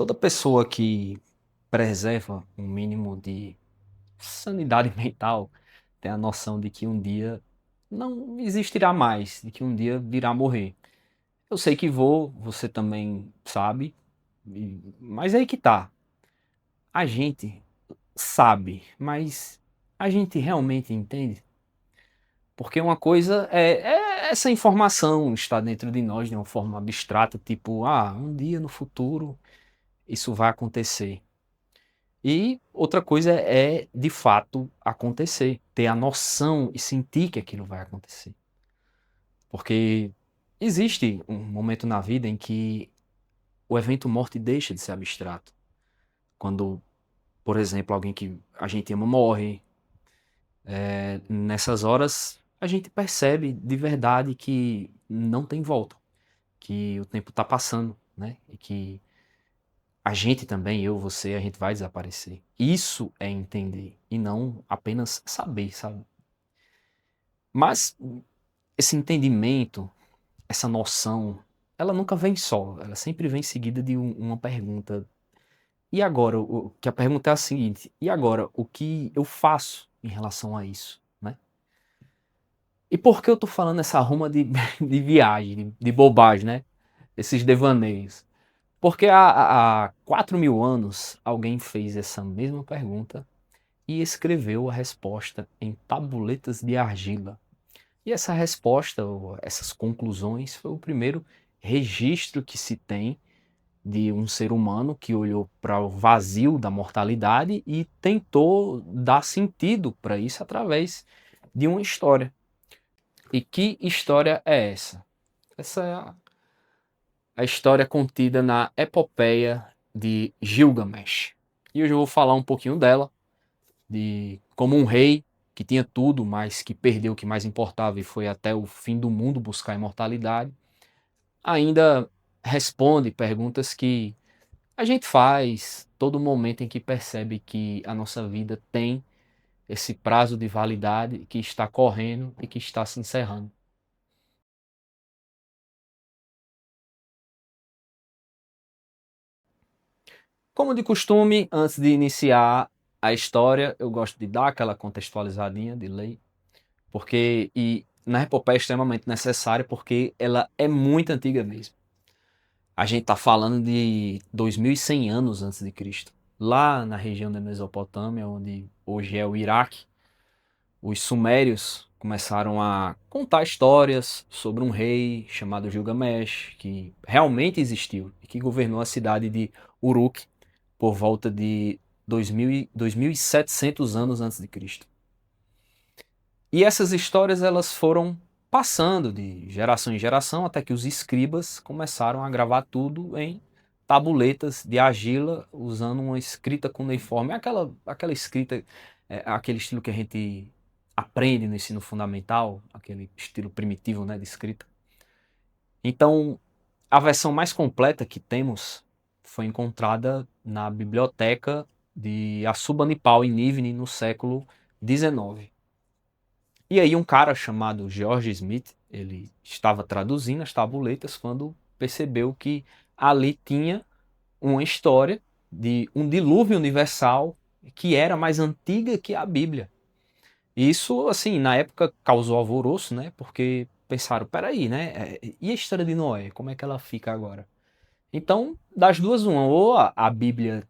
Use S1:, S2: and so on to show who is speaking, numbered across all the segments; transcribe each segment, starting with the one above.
S1: Toda pessoa que preserva um mínimo de sanidade mental tem a noção de que um dia não existirá mais, de que um dia virá morrer. Eu sei que vou, você também sabe, mas é aí que tá. A gente sabe, mas a gente realmente entende? Porque uma coisa é essa informação está dentro de nós de uma forma abstrata, tipo, um dia no futuro isso vai acontecer. E outra coisa é, de fato, acontecer, ter a noção e sentir que aquilo vai acontecer. Porque existe um momento na vida em que o evento morte deixa de ser abstrato. Quando, por exemplo, alguém que a gente ama morre, nessas horas a gente percebe de verdade que não tem volta, que o tempo está passando, né? E que a gente também, eu, você, a gente vai desaparecer. Isso é entender e não apenas saber, sabe? Mas esse entendimento, essa noção, ela nunca vem só, ela sempre vem seguida de uma pergunta. E agora? Que a pergunta é a seguinte: e agora? O que eu faço em relação a isso, né? E por que eu tô falando essa ruma de, de viagem, de bobagem, né? Esses devaneios? Porque há 4.000 anos alguém fez essa mesma pergunta e escreveu a resposta em tabuletas de argila. E essa resposta, ou essas conclusões, foi o primeiro registro que se tem de um ser humano que olhou para o vazio da mortalidade e tentou dar sentido para isso através de uma história. E que história é essa? Essa é a história contida na epopeia de Gilgamesh. E hoje eu vou falar um pouquinho dela, de como um rei que tinha tudo, mas que perdeu o que mais importava e foi até o fim do mundo buscar a imortalidade, ainda responde perguntas que a gente faz todo momento em que percebe que a nossa vida tem esse prazo de validade que está correndo e que está se encerrando. Como de costume, antes de iniciar a história, eu gosto de dar aquela contextualizadinha de lei, porque e na epopeia é extremamente necessária porque ela é muito antiga mesmo. A gente está falando de 2.100 anos antes de Cristo. Lá na região da Mesopotâmia, onde hoje é o Iraque, os sumérios começaram a contar histórias sobre um rei chamado Gilgamesh, que realmente existiu e que governou a cidade de Uruk por volta de 2.700 anos antes de Cristo. E essas histórias elas foram passando de geração em geração até que os escribas começaram a gravar tudo em tabuletas de argila usando uma escrita cuneiforme, aquela escrita, aquele estilo que a gente aprende no ensino fundamental, aquele estilo primitivo, né, de escrita. Então, a versão mais completa que temos foi encontrada na biblioteca de Assurbanipal em Nivene no século XIX. E aí um cara chamado George Smith, ele estava traduzindo as tabuletas quando percebeu que ali tinha uma história de um dilúvio universal que era mais antiga que a Bíblia. Isso, assim, na época causou alvoroço, né? Porque pensaram, peraí, né? E a história de Noé, como é que ela fica agora? Então, das duas, uma, ou a Bíblia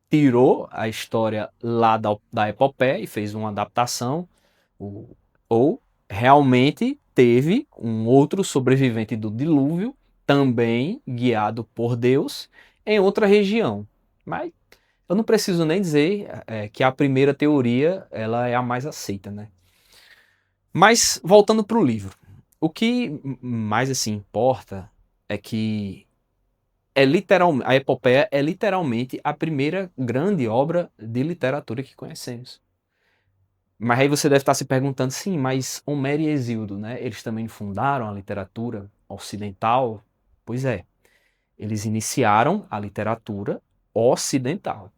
S1: tirou a história lá da epopeia e fez uma adaptação, ou realmente teve um outro sobrevivente do dilúvio, também guiado por Deus, em outra região. Mas eu não preciso nem dizer que a primeira teoria ela é a mais aceita, né? Mas voltando para o livro, o que mais assim importa é que a epopeia é literalmente a primeira grande obra de literatura que conhecemos. Mas aí você deve estar se perguntando, sim, mas Homero e Hesíodo, né? Eles também fundaram a literatura ocidental? Pois é, eles iniciaram a literatura ocidental,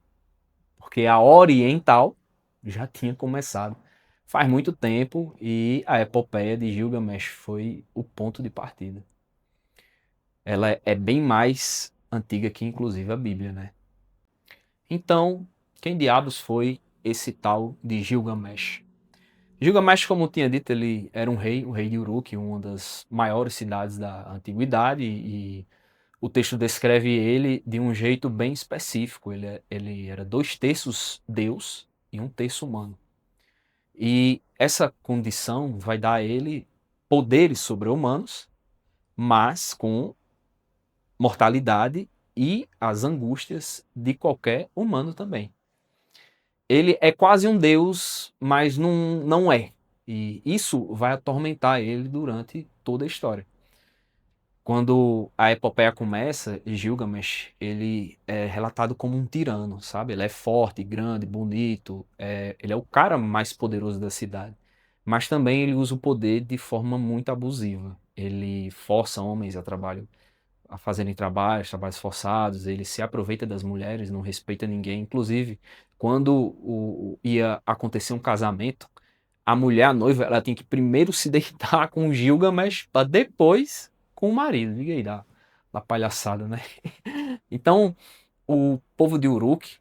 S1: porque a oriental já tinha começado faz muito tempo e a epopeia de Gilgamesh foi o ponto de partida. Ela é bem mais antiga que inclusive a Bíblia, né? Então, quem diabos foi esse tal de Gilgamesh? Gilgamesh, como eu tinha dito, ele era um rei, o rei de Uruk, uma das maiores cidades da antiguidade, e o texto descreve ele de um jeito bem específico. Ele era 2/3 Deus e 1/3 humano. E essa condição vai dar a ele poderes sobre-humanos, mas com mortalidade e as angústias de qualquer humano também. Ele é quase um deus, mas não é. E isso vai atormentar ele durante toda a história. Quando a epopeia começa, Gilgamesh, ele é relatado como um tirano, sabe? Ele é forte, grande, bonito, ele é o cara mais poderoso da cidade. Mas também ele usa o poder de forma muito abusiva. Ele força homens a fazerem trabalhos forçados, ele se aproveita das mulheres, não respeita ninguém. Inclusive, quando ia acontecer um casamento, a mulher, a noiva, ela tem que primeiro se deitar com o Gilgamesh para depois com o marido. Diga aí da palhaçada, né? Então, o povo de Uruk,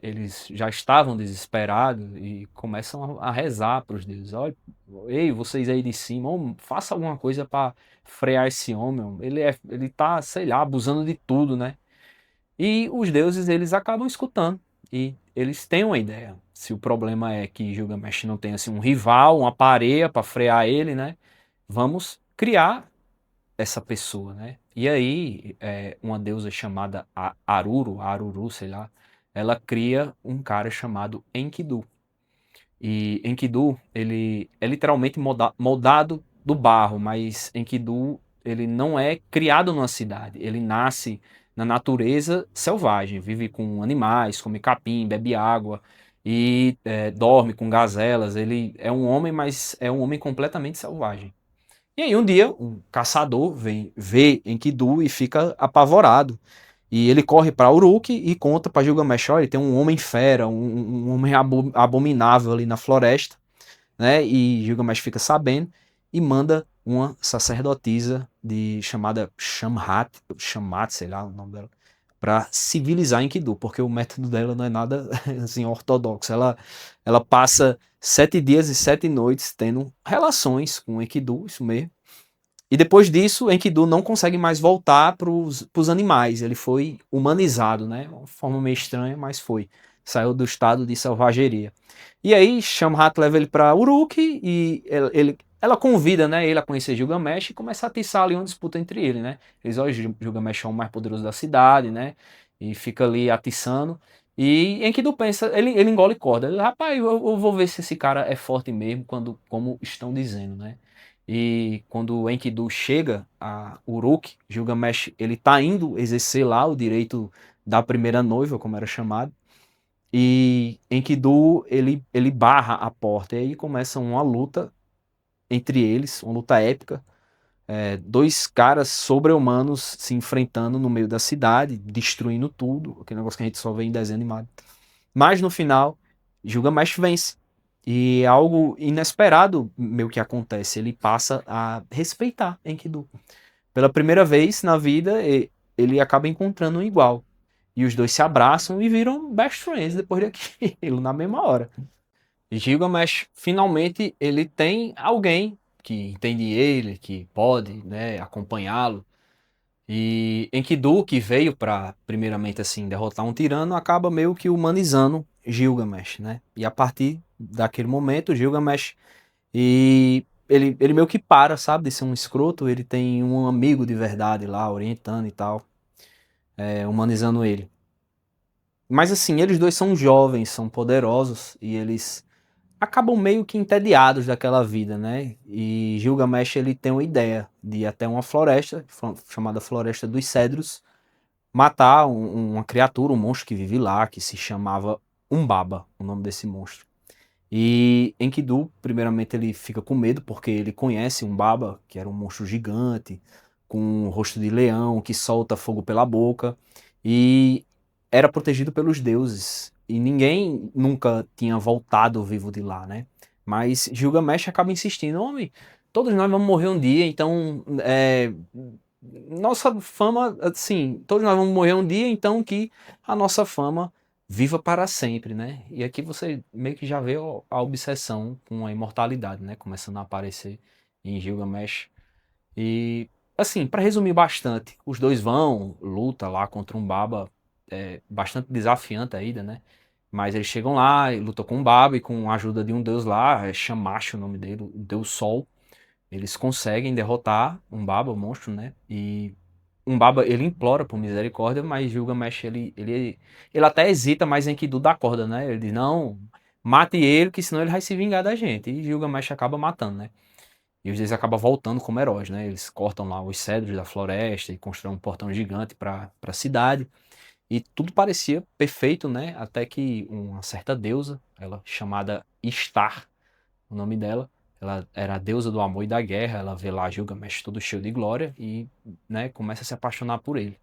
S1: eles já estavam desesperados e começam a rezar para os deuses. Olha, ei, vocês aí de cima, faça alguma coisa para frear esse homem. Ele tá, sei lá, abusando de tudo, né? E os deuses, eles acabam escutando e eles têm uma ideia. Se o problema é que Gilgamesh não tem assim um rival, uma pareia para frear ele, né? Vamos criar essa pessoa, né? E aí, uma deusa chamada Aruru, sei lá, ela cria um cara chamado Enkidu. E Enkidu, ele é literalmente moldado do barro, mas Enkidu, ele não é criado numa cidade, ele nasce na natureza selvagem, vive com animais, come capim, bebe água e dorme com gazelas. Ele é um homem, mas é um homem completamente selvagem. E aí um dia um caçador vem ver Enkidu e fica apavorado. E ele corre para Uruk e conta para Gilgamesh, olha, tem um homem fera, um homem abominável ali na floresta, né? E Gilgamesh fica sabendo e manda uma sacerdotisa chamada Shamhat, sei lá o nome dela, para civilizar Enkidu, porque o método dela não é nada assim ortodoxo. Ela passa 7 dias e 7 noites tendo relações com Enkidu, isso mesmo. E depois disso, Enkidu não consegue mais voltar para os animais. Ele foi humanizado, né? Uma forma meio estranha, mas foi. Saiu do estado de selvageria. E aí, Shamhat leva ele para Uruk e ela convida, né, ele a conhecer Gilgamesh e começa a atiçar ali uma disputa entre ele, né? Eles olham, Gilgamesh é o mais poderoso da cidade, né? E fica ali atiçando. E Enkidu pensa, ele engole corda. Ele, rapaz, eu vou ver se esse cara é forte mesmo, como estão dizendo, né? E quando Enkidu chega a Uruk, Gilgamesh ele tá indo exercer lá o direito da primeira noiva, como era chamado. E Enkidu ele barra a porta e aí começa uma luta entre eles, uma luta épica. Dois caras sobre-humanos se enfrentando no meio da cidade, destruindo tudo, aquele negócio que a gente só vê em desenho animado. Mas no final, Gilgamesh vence. E algo inesperado meio que acontece. Ele passa a respeitar Enkidu. Pela primeira vez na vida, ele acaba encontrando um igual. E os dois se abraçam e viram best friends depois daquilo, na mesma hora. Gilgamesh, finalmente, ele tem alguém que entende ele, que pode, né, acompanhá-lo. E Enkidu, que veio para, primeiramente, assim, derrotar um tirano, acaba meio que humanizando Gilgamesh, né? E a partir daquele momento, Gilgamesh, ele meio que para, sabe, de ser um escroto, ele tem um amigo de verdade lá, orientando e tal, humanizando ele. Mas assim, eles dois são jovens, são poderosos, e eles acabam meio que entediados daquela vida, né? E Gilgamesh, ele tem uma ideia de ir até uma floresta, chamada Floresta dos Cedros, matar uma criatura, um monstro que vive lá, que se chamava Umbaba, o nome desse monstro. E Enkidu, primeiramente, ele fica com medo, porque ele conhece Umbaba, que era um monstro gigante, com um rosto de leão, que solta fogo pela boca, e era protegido pelos deuses. E ninguém nunca tinha voltado vivo de lá, né? Mas Gilgamesh acaba insistindo, homem, todos nós vamos morrer um dia, então nossa fama, assim, todos nós vamos morrer um dia, então que a nossa fama viva para sempre, né? E aqui você meio que já vê a obsessão com a imortalidade, né? Começando a aparecer em Gilgamesh. E, assim, para resumir bastante, os dois vão, luta lá contra um Baba, bastante desafiante ainda, né? Mas eles chegam lá e lutam com um Baba e com a ajuda de um deus lá, é Shamash o nome dele, o deus Sol. Eles conseguem derrotar um Baba, o monstro, né? E um Baba, ele implora por misericórdia, mas Gilgamesh, ele até hesita, mas Enkidu dá corda, né? Ele diz, não, mate ele, que senão ele vai se vingar da gente. E Gilgamesh acaba matando, né? E os deles acabam voltando como heróis, né? Eles cortam lá os cedros da floresta e constroem um portão gigante para a cidade. E tudo parecia perfeito, né? Até que uma certa deusa, ela chamada Istar, o nome dela, ela era a deusa do amor e da guerra. Ela vê lá Gilgamesh todo cheio de glória e, né, começa a se apaixonar por ele.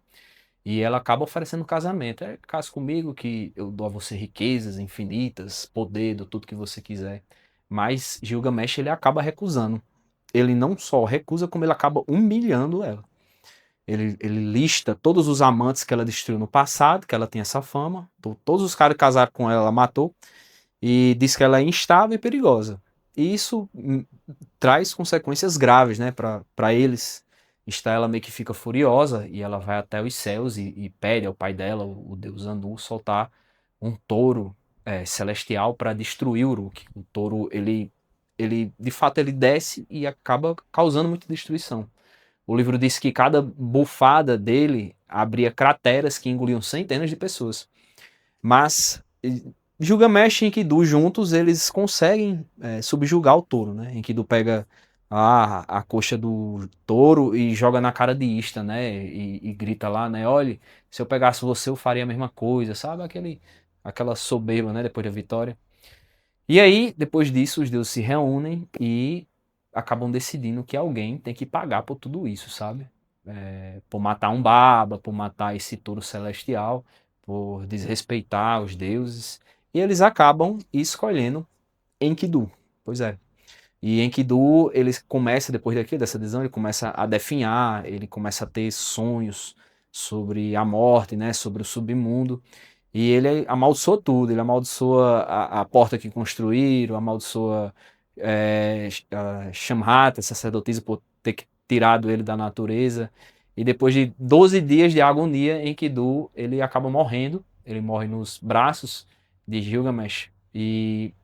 S1: E ela acaba oferecendo casamento. Case comigo que eu dou a você riquezas infinitas, poder, dou tudo que você quiser. Mas Gilgamesh ele acaba recusando. Ele não só recusa, como ele acaba humilhando ela. Ele lista todos os amantes que ela destruiu no passado, que ela tem essa fama. Todos os caras que casaram com ela, ela matou. E diz que ela é instável e perigosa. E isso traz consequências graves, né, para eles. Está ela meio que fica furiosa e ela vai até os céus e pede ao pai dela, o deus Anu, soltar um touro celestial para destruir o Uruk. O touro, ele de fato ele desce e acaba causando muita destruição. O livro diz que cada bufada dele abria crateras que engoliam centenas de pessoas. Mas Gilgamesh e Enkidu juntos, eles conseguem subjugar o touro, né? Enkidu pega a coxa do touro e joga na cara de Ista, né? E grita lá, né? Olha, se eu pegasse você, eu faria a mesma coisa, sabe? Aquela soberba, né? Depois da vitória. E aí, depois disso, os deuses se reúnem e acabam decidindo que alguém tem que pagar por tudo isso, sabe? Por matar um Baba, por matar esse touro celestial, por desrespeitar os deuses. E eles acabam escolhendo Enkidu. Pois é. E Enkidu, ele começa, depois dessa decisão, ele começa a definhar, ele começa a ter sonhos sobre a morte, né? Sobre o submundo. E ele amaldiçoa tudo, ele amaldiçoa a porta que construíram, amaldiçoa a Shamhata, sacerdotisa, por ter tirado ele da natureza. E depois de 12 dias de agonia, Enkidu, ele acaba morrendo, ele morre nos braços de Gilgamesh. E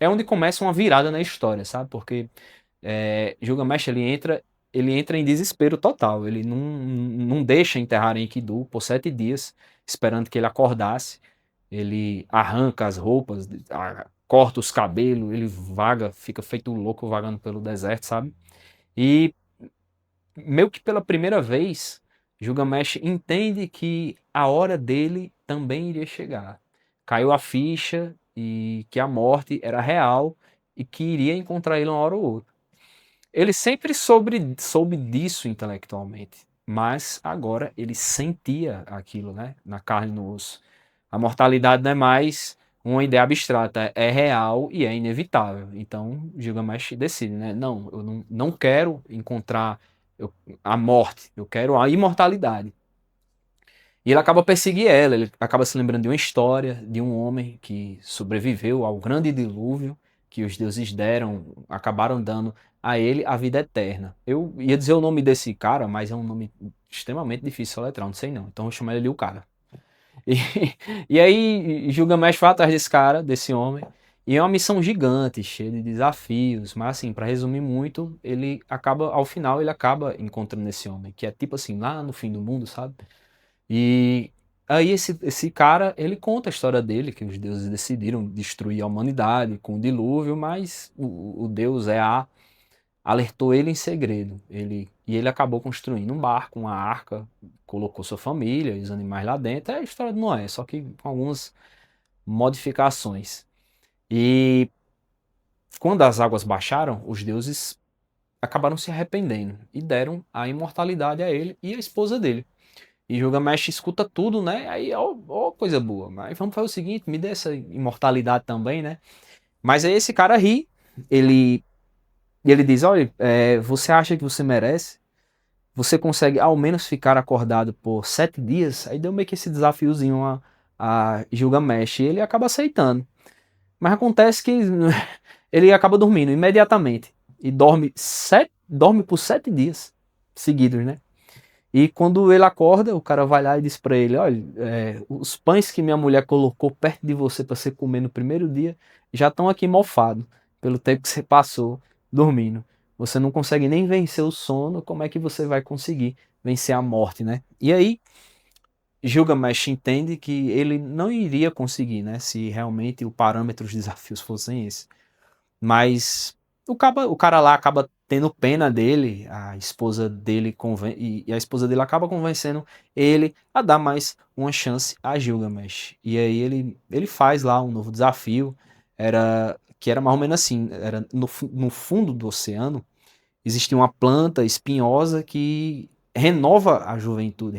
S1: é onde começa uma virada na história, sabe? Porque Gilgamesh, ele entra em desespero total, ele não deixa enterrar Enkidu por 7 dias, esperando que ele acordasse. Ele arranca as roupas, corta os cabelos, ele vaga, fica feito louco vagando pelo deserto, sabe? E meio que pela primeira vez, Gilgamesh entende que a hora dele também iria chegar. Caiu a ficha e que a morte era real e que iria encontrar ele uma hora ou outra. Ele sempre soube disso intelectualmente, mas agora ele sentia aquilo, né? Na carne e no osso. A mortalidade não é mais uma ideia abstrata, é real e é inevitável. Então Gilgamesh decide, né? Não, eu não quero encontrar a morte, eu quero a imortalidade. E ele acaba perseguir ela, ele acaba se lembrando de uma história de um homem que sobreviveu ao grande dilúvio que os deuses acabaram dando a ele a vida eterna. Eu ia dizer o nome desse cara, mas é um nome extremamente difícil de soletrar, não sei não. Então eu vou chamar ele de o cara. E, e aí Gilgamesh vai atrás desse cara, desse homem, e é uma missão gigante, cheia de desafios, mas assim, para resumir muito, ao final ele acaba encontrando esse homem, que é tipo assim, lá no fim do mundo, sabe? E aí esse cara, ele conta a história dele, que os deuses decidiram destruir a humanidade com o dilúvio, mas o deus alertou ele em segredo. E ele acabou construindo um barco, uma arca, colocou sua família e os animais lá dentro. É a história de Noé, só que com algumas modificações. E quando as águas baixaram, os deuses acabaram se arrependendo e deram a imortalidade a ele e a esposa dele. E Gilgamesh escuta tudo, né? Aí, ó, coisa boa. Mas vamos fazer o seguinte, me dê essa imortalidade também, né? Mas aí esse cara ri, ele diz, olha, você acha que você merece? você consegue ao menos ficar acordado por 7 dias? Aí deu meio que esse desafiozinho a Gilgamesh e ele acaba aceitando. Mas acontece que ele acaba dormindo imediatamente e dorme por 7 dias seguidos, né? E quando ele acorda, o cara vai lá e diz para ele: olha, os pães que minha mulher colocou perto de você para você comer no primeiro dia já estão aqui mofados pelo tempo que você passou dormindo. Você não consegue nem vencer o sono, como é que você vai conseguir vencer a morte, né? E aí Gilgamesh entende que ele não iria conseguir, né? Se realmente o parâmetro dos desafios fossem esses. Mas o cara lá acaba tendo pena dele, a esposa dele e a esposa dele acaba convencendo ele a dar mais uma chance a Gilgamesh. E aí ele faz lá um novo desafio, que era mais ou menos assim, era no fundo do oceano existia uma planta espinhosa que renovava a juventude.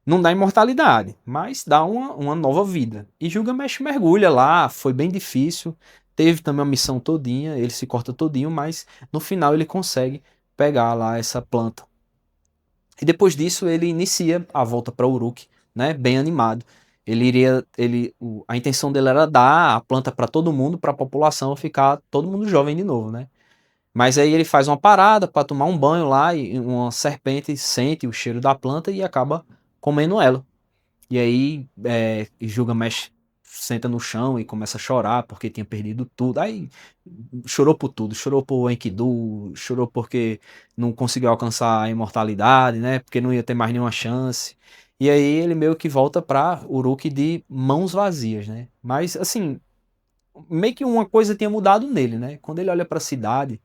S1: Não dá imortalidade, mas dá uma nova vida. E Gilgamesh mergulha lá, foi bem difícil, teve também uma missão todinha, ele se corta todinho, mas no final ele consegue pegar lá essa planta. E depois disso ele inicia a volta para Uruk, né, bem animado. A intenção dele era dar a planta para todo mundo, para a população ficar todo mundo jovem de novo, né? Mas aí ele faz uma parada para tomar um banho lá e uma serpente sente o cheiro da planta e acaba comendo ela. E aí Gilgamesh senta no chão e começa a chorar porque tinha perdido tudo. Aí chorou por tudo, chorou por Enkidu, chorou porque não conseguiu alcançar a imortalidade, né? Porque não ia ter mais nenhuma chance. E aí ele meio que volta para Uruk de mãos vazias, né? Mas assim, meio que uma coisa tinha mudado nele, né? Quando ele olha para a cidade,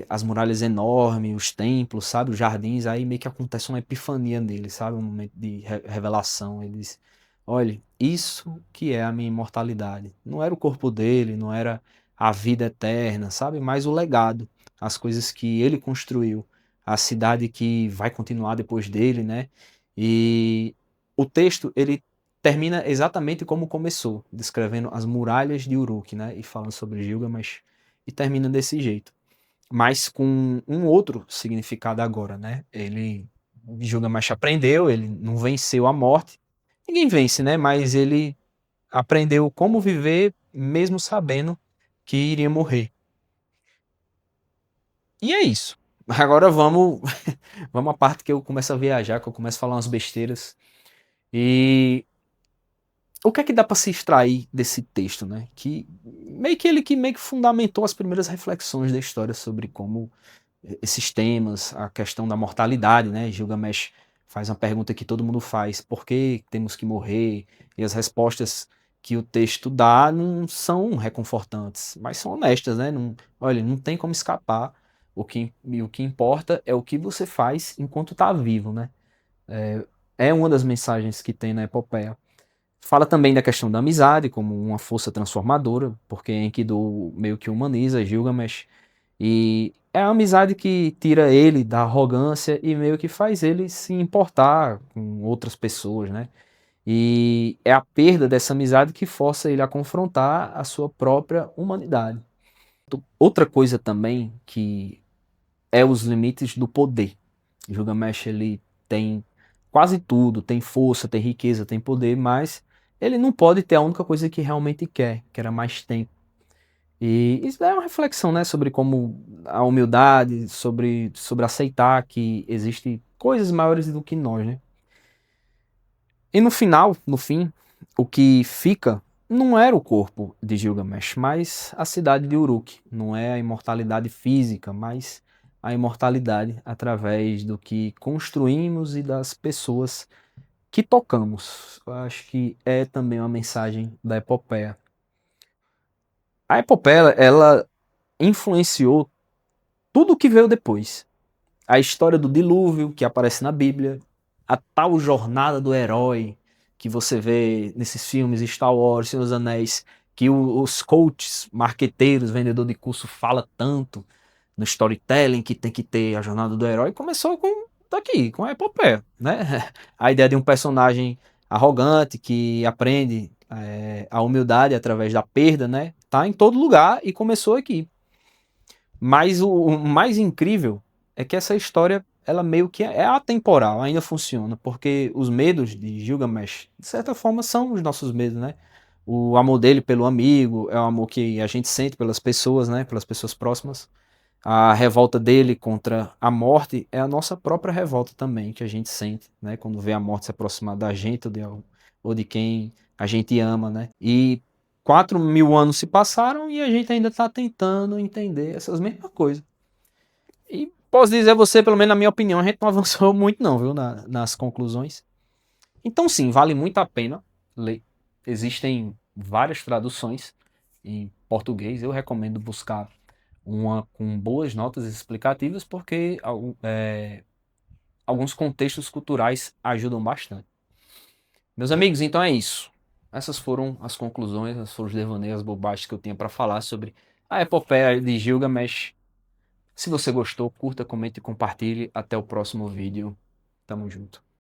S1: as muralhas enormes, os templos, sabe, os jardins, aí meio que acontece uma epifania nele, sabe, um momento de revelação. Ele diz: olha, isso que é a minha imortalidade. Não era o corpo dele, não era a vida eterna, sabe, mas o legado, as coisas que ele construiu, a cidade que vai continuar depois dele, né? E o texto ele termina exatamente como começou, descrevendo as muralhas de Uruk, né, e falando sobre Gilgamesh, e termina desse jeito, mas com um outro significado agora, né? Gilgamesh aprendeu, ele não venceu a morte. Ninguém vence, né? Mas ele aprendeu como viver mesmo sabendo que iria morrer. E é isso. Agora vamos vamos à parte que eu começo a viajar, que eu começo a falar umas besteiras. E o que é que dá para se extrair desse texto, né? Que meio que fundamentou as primeiras reflexões da história sobre como esses temas, a questão da mortalidade, né? Gilgamesh faz uma pergunta que todo mundo faz: por que temos que morrer? E as respostas que o texto dá não são reconfortantes, mas são honestas, né? Não, olha, não tem como escapar. O que importa é o que você faz enquanto está vivo, né? É uma das mensagens que tem na epopeia. Fala também da questão da amizade como uma força transformadora, porque Enkidu meio que humaniza Gilgamesh e é a amizade que tira ele da arrogância e meio que faz ele se importar com outras pessoas, né? E é a perda dessa amizade que força ele a confrontar a sua própria humanidade. Outra coisa também que é os limites do poder. Gilgamesh ele tem quase tudo, tem força, tem riqueza, tem poder, mas ele não pode ter a única coisa que realmente quer, que era mais tempo. E isso é uma reflexão, né, sobre como a humildade, sobre aceitar que existem coisas maiores do que nós, né? E no final, no fim, o que fica não era o corpo de Gilgamesh, mas a cidade de Uruk. Não é a imortalidade física, mas a imortalidade através do que construímos e das pessoas que tocamos. Eu acho que é também uma mensagem da epopeia. A epopeia, ela influenciou tudo o que veio depois. A história do dilúvio, que aparece na Bíblia, a tal jornada do herói que você vê nesses filmes Star Wars, Senhor dos Anéis, que os coaches, marqueteiros, vendedor de curso fala tanto no storytelling que tem que ter a jornada do herói, começou com a epopeia, né? A ideia de um personagem arrogante que aprende a humildade através da perda, né? Tá em todo lugar e começou aqui. Mas o mais incrível é que essa história, ela meio que é atemporal, ainda funciona, porque os medos de Gilgamesh, de certa forma, são os nossos medos, né? O amor dele pelo amigo, é o amor que a gente sente pelas pessoas, né? Pelas pessoas próximas. A revolta dele contra a morte é a nossa própria revolta também, que a gente sente, né? Quando vê a morte se aproximar da gente ou de quem a gente ama, né? E 4.000 anos se passaram e a gente ainda está tentando entender essas mesmas coisas. E posso dizer a você, pelo menos na minha opinião, a gente não avançou muito não, viu, nas conclusões. Então sim, vale muito a pena ler. Existem várias traduções em português. Eu recomendo buscar uma com boas notas explicativas, porque alguns contextos culturais ajudam bastante. Meus amigos, então é isso. Essas foram as conclusões, essas foram os devaneios, as bobagens que eu tinha para falar sobre a epopeia de Gilgamesh. Se você gostou, curta, comente e compartilhe. Até o próximo vídeo. Tamo junto.